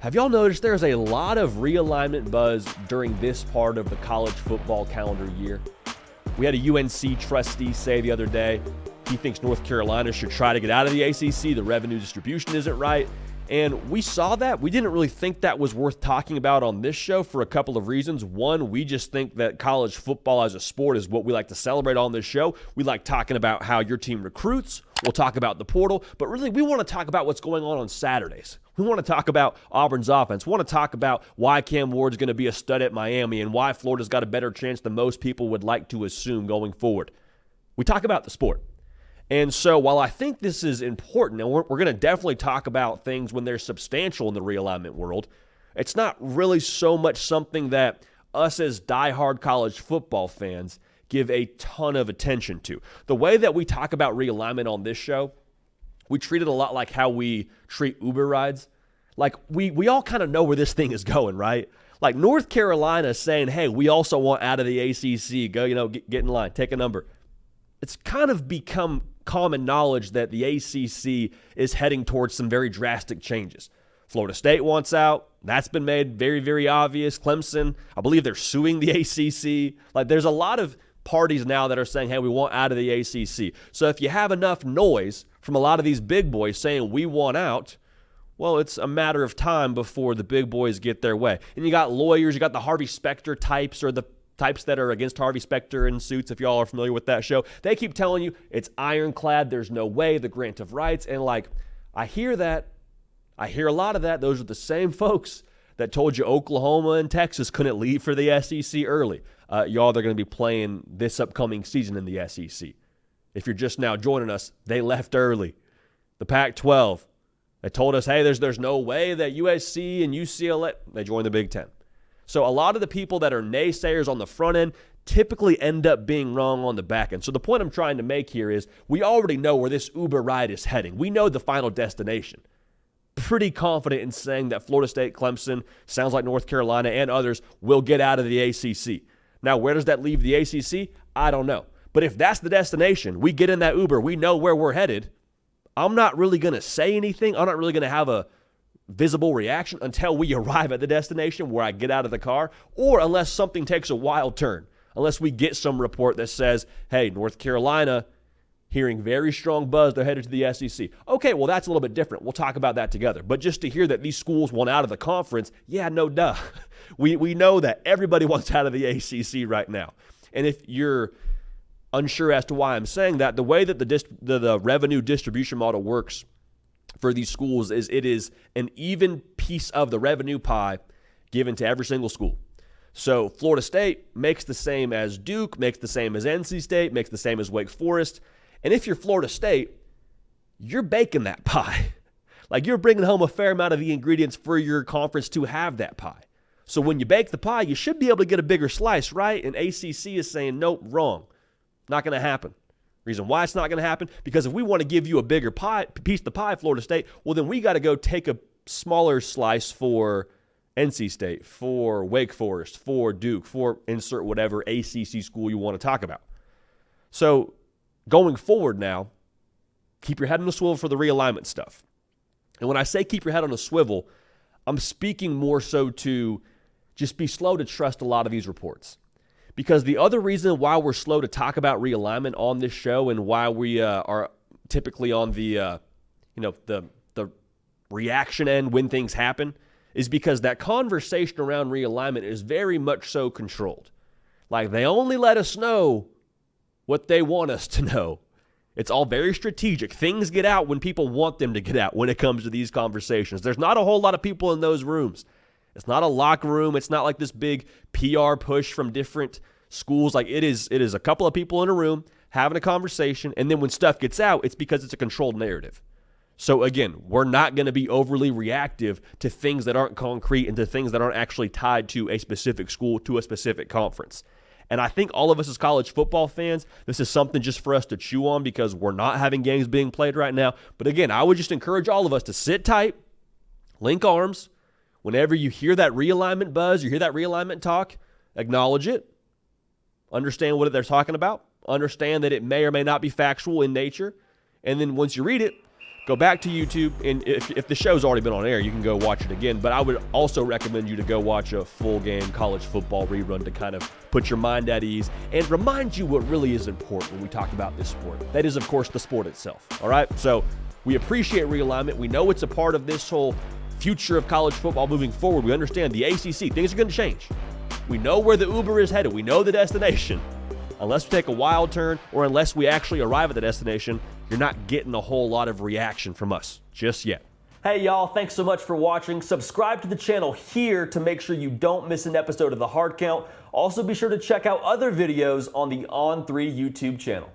Have y'all noticed there's a lot of realignment buzz during this part of the college football calendar year? We had a UNC trustee say the other day he thinks North Carolina should try to get out of the ACC. The revenue distribution isn't right. And we saw that. We didn't really think that was worth talking about on this show for a couple of reasons. One, we just think that college football as a sport is what we like to celebrate on this show. We like talking about how your team recruits. We'll talk about the portal. But really, we want to talk about what's going on Saturdays. We want to talk about Auburn's offense. We want to talk about why Cam Ward's going to be a stud at Miami and why Florida's got a better chance than most people would like to assume going forward. We talk about the sport. And so while I think this is important, and we're going to definitely talk about things when they're substantial in the realignment world, it's not really so much something that us as diehard college football fans give a ton of attention to. The way that we talk about realignment on this show, we treat it a lot like how we treat Uber rides. Like we all kind of know where this thing is going, right? Like North Carolina saying, hey, we also want out of the ACC. Go, get in line, take a number. It's kind of become common knowledge that the ACC is heading towards some very drastic changes. Florida State wants out. That's been made very, very obvious. Clemson, I believe they're suing the ACC. Like there's a lot of parties now that are saying, hey, we want out of the ACC. So if you have enough noise from a lot of these big boys saying we want out, well, it's a matter of time before the big boys get their way. And you got lawyers, you got the Harvey Specter types or the types that are against Harvey Specter in Suits, if y'all are familiar with that show. They keep telling you it's ironclad, there's no way, the grant of rights. And I hear that. I hear a lot of that. Those are the same folks that told you Oklahoma and Texas couldn't leave for the SEC early. Y'all, they're going to be playing this upcoming season in the SEC. If you're just now joining us, they left early. The Pac-12, they told us, hey, there's no way that USC and UCLA, they joined the Big Ten. So a lot of the people that are naysayers on the front end typically end up being wrong on the back end. So the point I'm trying to make here is we already know where this Uber ride is heading. We know the final destination. Pretty confident in saying that Florida State, Clemson, sounds like North Carolina, and others will get out of the ACC. Now, where does that leave the ACC? I don't know. But if that's the destination, we get in that Uber, we know where we're headed, I'm not really going to say anything. I'm not really going to have a visible reaction until we arrive at the destination where I get out of the car, or unless something takes a wild turn, unless we get some report that says, hey, North Carolina, hearing very strong buzz, they're headed to the SEC. Okay, well, that's a little bit different. We'll talk about that together. But just to hear that these schools want out of the conference, yeah, no duh. We know that everybody wants out of the ACC right now. And if you're unsure as to why I'm saying that, the way that the revenue distribution model works for these schools is it is an even piece of the revenue pie given to every single school. So Florida State makes the same as Duke, makes the same as NC State, makes the same as Wake Forest. And if you're Florida State, you're baking that pie. Like you're bringing home a fair amount of the ingredients for your conference to have that pie. So when you bake the pie, you should be able to get a bigger slice, right? And ACC is saying, nope, wrong. Not going to happen. Reason why it's not going to happen, because if we want to give you a bigger piece of the pie, Florida State, well, then we got to go take a smaller slice for NC State, for Wake Forest, for Duke, for insert whatever ACC school you want to talk about. So going forward now, keep your head on a swivel for the realignment stuff. And when I say keep your head on a swivel, I'm speaking more so to just be slow to trust a lot of these reports. Because the other reason why we're slow to talk about realignment on this show and why we are typically on the reaction end when things happen is because that conversation around realignment is very much so controlled. Like they only let us know what they want us to know. It's all very strategic. Things get out when people want them to get out when it comes to these conversations. There's not a whole lot of people in those rooms. It's not a locker room. It's not like this big PR push from different schools. Like it is a couple of people in a room having a conversation, and then when stuff gets out, it's because it's a controlled narrative. So again, we're not going to be overly reactive to things that aren't concrete and to things that aren't actually tied to a specific school, to a specific conference. And I think all of us as college football fans, this is something just for us to chew on because we're not having games being played right now. But again, I would just encourage all of us to sit tight, link arms. Whenever you hear that realignment buzz, you hear that realignment talk, acknowledge it, understand what they're talking about, understand that it may or may not be factual in nature, and then once you read it, go back to YouTube, and if the show's already been on air, you can go watch it again. But I would also recommend you to go watch a full game college football rerun to kind of put your mind at ease and remind you what really is important when we talk about this sport. That is, of course, the sport itself. All right? So we appreciate Realignment. We know it's a part of this whole future of college football moving forward. We understand the ACC, things are going to change. We know where the Uber is headed. We know the destination. Unless we take a wild turn or unless we actually arrive at the destination, you're not getting a whole lot of reaction from us just yet. Hey y'all, thanks so much for watching. Subscribe to the channel here to make sure you don't miss an episode of The Hard Count. Also be sure to check out other videos on the On3 YouTube channel.